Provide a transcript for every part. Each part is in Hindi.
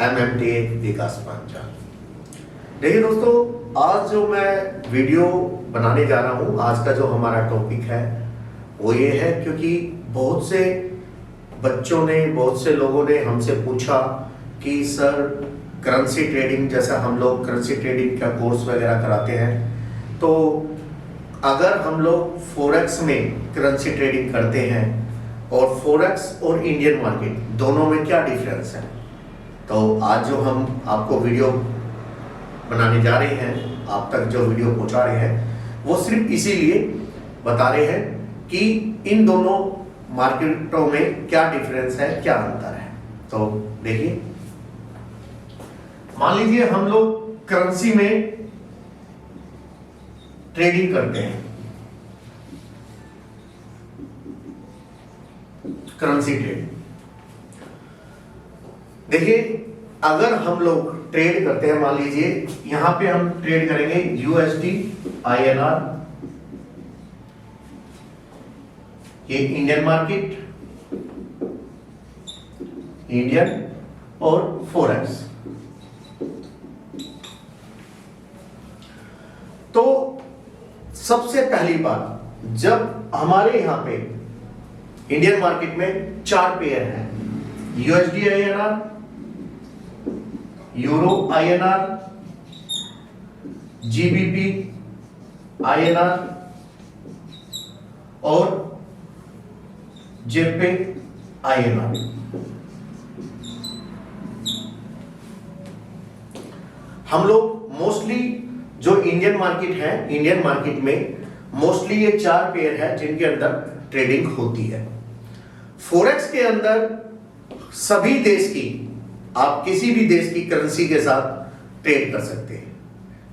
MMTA विकास पांचाल। देखिए दोस्तों, आज जो मैं वीडियो बनाने जा रहा हूँ, आज का जो हमारा टॉपिक है वो ये है, क्योंकि बहुत से बच्चों ने, बहुत से लोगों ने हमसे पूछा कि सर करेंसी ट्रेडिंग, जैसा हम लोग करेंसी ट्रेडिंग का कोर्स वगैरह कराते हैं, तो अगर हम लोग फॉरेक्स में करेंसी ट्रेडिंग करते हैं और फॉरेक्स और इंडियन मार्केट दोनों में क्या डिफरेंस है। तो आज जो हम आपको वीडियो बनाने जा रहे हैं, आप तक जो वीडियो पहुंचा रहे हैं, वो सिर्फ इसीलिए बता रहे हैं कि इन दोनों मार्केटों में क्या डिफरेंस है, क्या अंतर है। तो देखिए, मान लीजिए हम लोग करेंसी में ट्रेडिंग करते हैं, करेंसी ट्रेड। देखिए, अगर हम लोग ट्रेड करते हैं, मान लीजिए यहां पे हम ट्रेड करेंगे USD INR, ये इंडियन मार्केट, इंडियन और फॉरेक्स। तो सबसे पहली बात, जब हमारे यहां पे इंडियन मार्केट में चार पेयर हैं, USD INR, euro INR, GBP INR और JPY INR। हम लोग मोस्टली जो इंडियन मार्केट है, इंडियन मार्केट में मोस्टली ये चार पेयर है जिनके अंदर ट्रेडिंग होती है। फॉरेक्स के अंदर सभी देश की, आप किसी भी देश की करेंसी के साथ ट्रेड कर सकते हैं।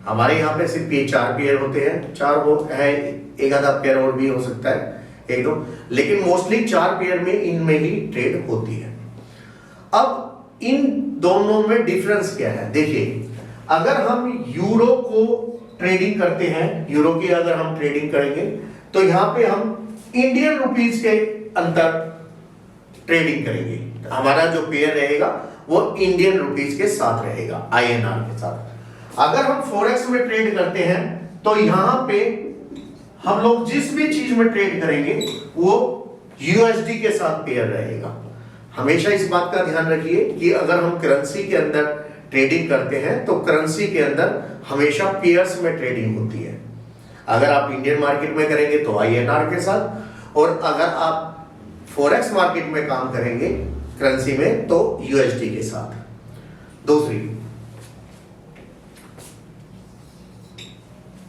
हमारे यहाँ पे सिर्फ ये चार पेयर होते हैं, चार वो है, एक आधा पेयर और भी हो सकता है, एक दो, लेकिन मोस्टली चार पेयर में इनमें ही ट्रेड होती है। अब इन दोनों में डिफरेंस क्या है, देखिए, अगर हम यूरो को ट्रेडिंग करते हैं, यूरो की अगर हम ट्रेडिंग करेंगे तो यहां पे हम इंडियन रुपीज के अंदर ट्रेडिंग करेंगे। हमारा जो पेयर रहेगा वो इंडियन रुपीज के साथ रहेगा, INR के साथ। अगर हम फॉरेक्स में ट्रेड करते हैं तो यहां पे हम लोग जिस भी चीज में ट्रेड करेंगे वो USD के साथ पेयर रहेगा। हमेशा इस बात का ध्यान रखिए कि अगर हम करेंसी के अंदर ट्रेडिंग करते हैं तो करेंसी के अंदर हमेशा पेयर्स में ट्रेडिंग होती है। अगर आप इंडियन मार्केट में करेंगे तो INR के साथ, और अगर आप फॉरेक्स मार्केट में काम करेंगे करेंसी में तो USD के साथ। दूसरी,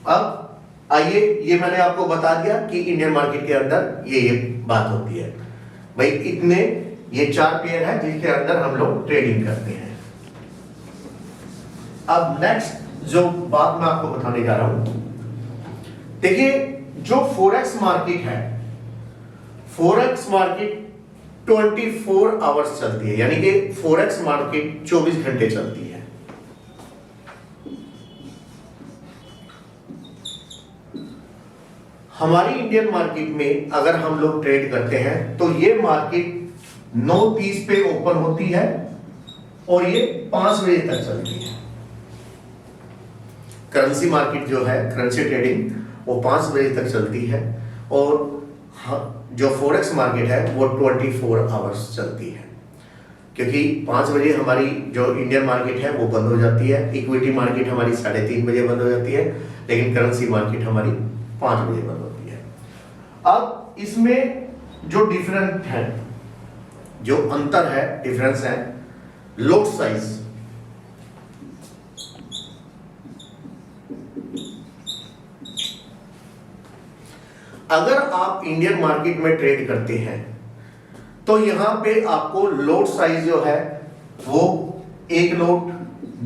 अब आइए, ये मैंने आपको बता दिया कि इंडियन मार्केट के अंदर ये बात होती है भाई, इतने ये चार पेयर है जिनके अंदर हम लोग ट्रेडिंग करते हैं। अब नेक्स्ट जो बात मैं आपको बताने जा रहा हूं, देखिए, जो फॉरेक्स मार्केट है, फॉरेक्स मार्केट 24 आवर्स चलती है, यानी कि फॉरेक्स मार्केट 24 घंटे चलती है। हमारी इंडियन मार्केट में अगर हम लोग ट्रेड करते हैं तो ये मार्केट 9:30 पे ओपन होती है और ये 5 बजे तक चलती है। करेंसी मार्केट जो है, करेंसी ट्रेडिंग, वो 5 बजे तक चलती है, और जो फॉरेक्स मार्केट है वो 24 आवर्स चलती है। क्योंकि 5 बजे हमारी जो इंडियन मार्केट है वो बंद हो जाती है, इक्विटी मार्केट हमारी 3:30 बजे बंद हो जाती है, लेकिन करेंसी मार्केट हमारी 5 बजे बंद होती है। अब इसमें जो डिफरेंट है, जो अंतर है, डिफरेंस है, लॉट साइज। अगर आप इंडियन मार्केट में ट्रेड करते हैं तो यहां पे आपको लॉट साइज जो है वो 1 लॉट,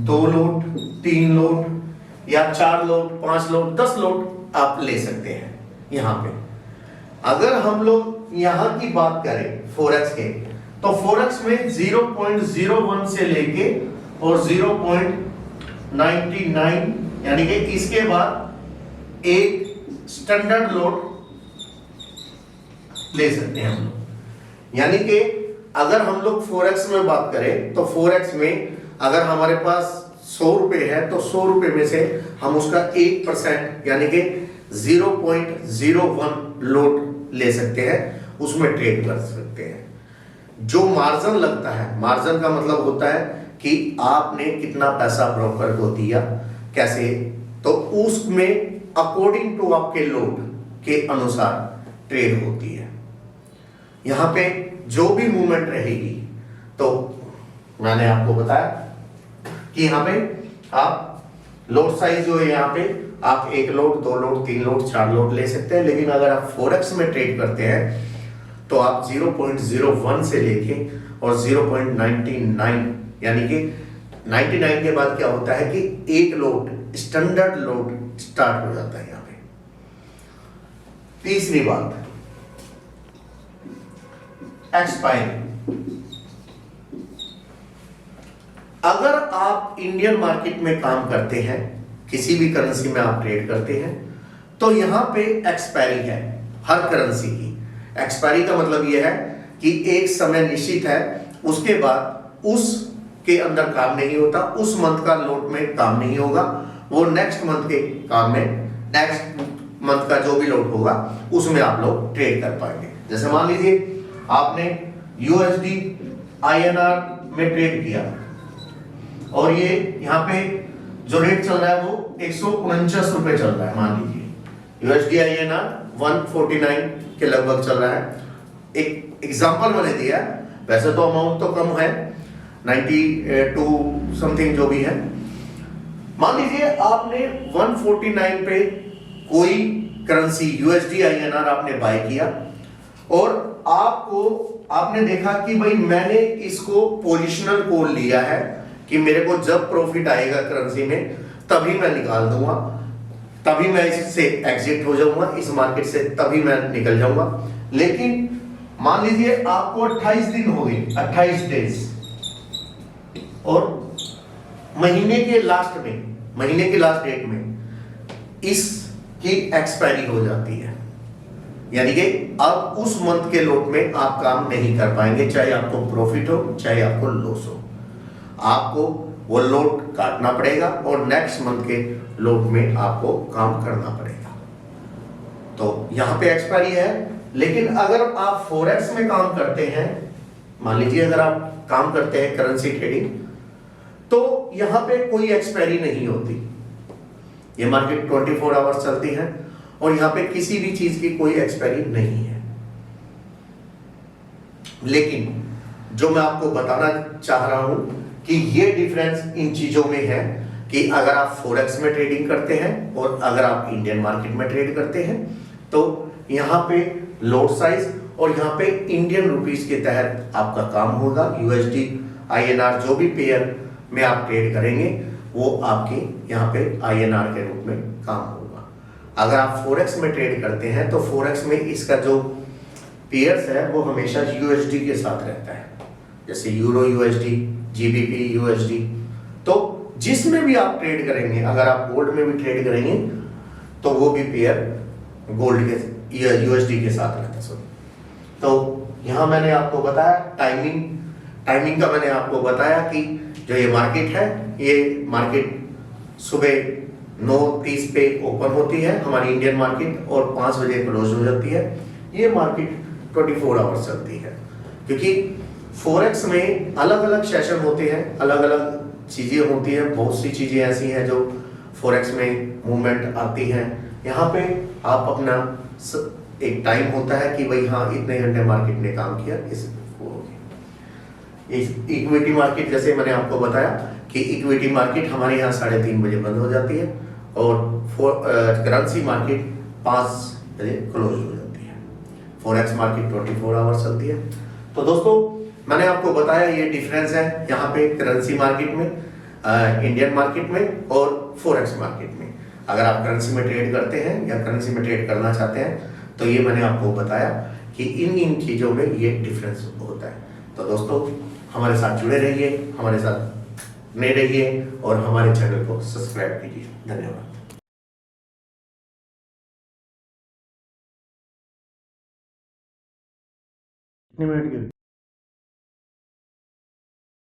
2 लॉट, 3 लॉट या 4 लॉट, 5 लॉट, 10 लॉट आप ले सकते हैं यहां पे। अगर हम लोग यहां की बात करें फॉरेक्स के, तो फॉरेक्स में 0.01 से लेके और 0.99, यानी कि इसके बाद एक स्टैंडर्ड लॉट ले सकते हैं हम लोग। यानी कि अगर हम लोग फॉरेक्स में बात करें तो फॉरेक्स में अगर हमारे पास 100 रुपए है तो 100 रुपए में से हम उसका 1% यानी कि 0.01 लोट ले सकते हैं, उसमें ट्रेड कर सकते हैं। जो मार्जिन लगता है, मार्जिन का मतलब होता है कि आपने कितना पैसा ब्रोकर को दिया, कैसे, तो उसमें अकॉर्डिंग टू आपके लोट के अनुसार ट्रेड होती है। यहां पे जो भी मूवमेंट रहेगी, तो मैंने आपको बताया कि यहां पे आप लोट साइज जो है, यहां पे आप 1 लोट, 2 लोट, 3 लोट, 4 लोट ले सकते हैं। लेकिन अगर आप फोरेक्स में ट्रेड करते हैं तो आप 0.01 से लेके और 0.99 यानी कि 99 के बाद क्या होता है कि 1 लोट, स्टैंडर्ड लोट स्टार्ट हो जाता है यहां पे। तीसरी बात, एक्सपायरी। अगर आप इंडियन मार्केट में काम करते हैं, किसी भी करेंसी में आप ट्रेड करते हैं, तो यहां पे एक्सपायरी है हर करेंसी की। एक्सपायरी का मतलब यह है कि एक समय निश्चित है, उसके बाद उसके अंदर काम नहीं होता, उस मंथ का लोट में काम नहीं होगा, वो नेक्स्ट मंथ के काम में, नेक्स्ट मंथ का जो भी लोट होगा उसमें आप लोग ट्रेड कर पाएंगे। जैसे मान लीजिए आपने यूएसडी आईएनआर में ट्रेड किया और ये यहाँ पे जो रेट चल रहा है वो 149 रुपए चल रहा है, मान लीजिए यूएसडी आईएनआर 149 के लगभग चल रहा है। एक एग्जांपल मैंने दिया, वैसे तो अमाउंट तो कम है, 92 समथिंग जो भी है। मान लीजिए आपने 149 पे कोई करेंसी यूएसडी आईएनआर आपने बाय किया और आपने देखा कि भाई मैंने इसको पोजिशनल कॉल लिया है कि मेरे को जब प्रॉफिट आएगा करेंसी में तभी मैं निकाल दूंगा, तभी मैं इससे एग्जिट हो जाऊंगा, इस मार्केट से तभी मैं निकल जाऊंगा। लेकिन मान लीजिए आपको 28 दिन हो गए, 28 डेज, और महीने के लास्ट डेट में इसकी एक्सपायरी हो जाती है, यानी कि अब उस मंथ के लोट में आप काम नहीं कर पाएंगे, चाहे आपको प्रॉफिट हो चाहे आपको लॉस हो, आपको वो लोट काटना पड़ेगा और नेक्स्ट मंथ के लोट में आपको काम करना पड़ेगा। तो यहां पे एक्सपायरी है। लेकिन अगर आप फॉरेक्स में काम करते हैं, मान लीजिए अगर आप काम करते हैं करेंसी ट्रेडिंग, तो यहां पे कोई एक्सपायरी नहीं होती। ये मार्केट 24 आवर्स चलती है और यहां पे किसी भी चीज की कोई एक्सपायरी नहीं है। लेकिन जो मैं आपको बताना चाह रहा हूं कि ये डिफरेंस इन चीजों में है कि अगर आप फॉरेक्स में ट्रेडिंग करते हैं और अगर आप इंडियन मार्केट में ट्रेड करते हैं, तो यहां पे लोट साइज और यहां पे इंडियन रुपीस के तहत आपका काम होगा। यूएसडी आईएनआर जो भी पेयर में आप ट्रेड करेंगे वो आपके यहाँ पे आईएनआर के रूप में काम होगा। अगर आप फॉरेक्स में ट्रेड करते हैं तो फॉरेक्स में इसका जो पेयर्स है वो हमेशा यूएसडी के साथ रहता है, जैसे यूरो यूएसडी, जीबीपी यूएसडी। तो जिसमें भी आप ट्रेड करेंगे, अगर आप गोल्ड में भी ट्रेड करेंगे तो वो भी पेयर गोल्ड के यूएसडी के साथ रहता है। तो यहां मैंने आपको बताया टाइमिंग का मैंने आपको बताया कि जो ये मार्केट है, ये मार्केट सुबह 9:30 पे ओपन होती है हमारी इंडियन मार्केट और 5 बजे क्लोज हो जाती है। ये मार्केट 24 आवर्स चलती है, क्योंकि फॉरेक्स में अलग अलग सेशन होते हैं, अलग अलग चीजें होती हैं, बहुत सी चीजें ऐसी हैं जो फॉरेक्स में मूवमेंट आती हैं। यहाँ पे आप अपना एक टाइम होता है कि भाई हाँ इतने घंटे मार्केट ने काम किया, इस इक्विटी मार्केट जैसे मैंने आपको बताया कि इक्विटी मार्केट हमारे यहाँ 3:30 बजे बंद हो जाती है और करेंसी मार्केट 5 बजे क्लोज हो जाती है। फॉरेक्स मार्केट 24 आवर्स चलती है। तो दोस्तों मैंने आपको बताया ये डिफरेंस है यहाँ पे करेंसी मार्केट में, इंडियन मार्केट में और फॉरेक्स मार्केट में। अगर आप करेंसी में ट्रेड करते हैं या करेंसी में ट्रेड करना चाहते हैं तो ये मैंने आपको बताया कि इन चीजों में ये डिफरेंस होता है। तो दोस्तों हमारे साथ जुड़े रहिए, हमारे साथ बने रहिए और हमारे चैनल को सब्सक्राइब कीजिए। धन्यवाद।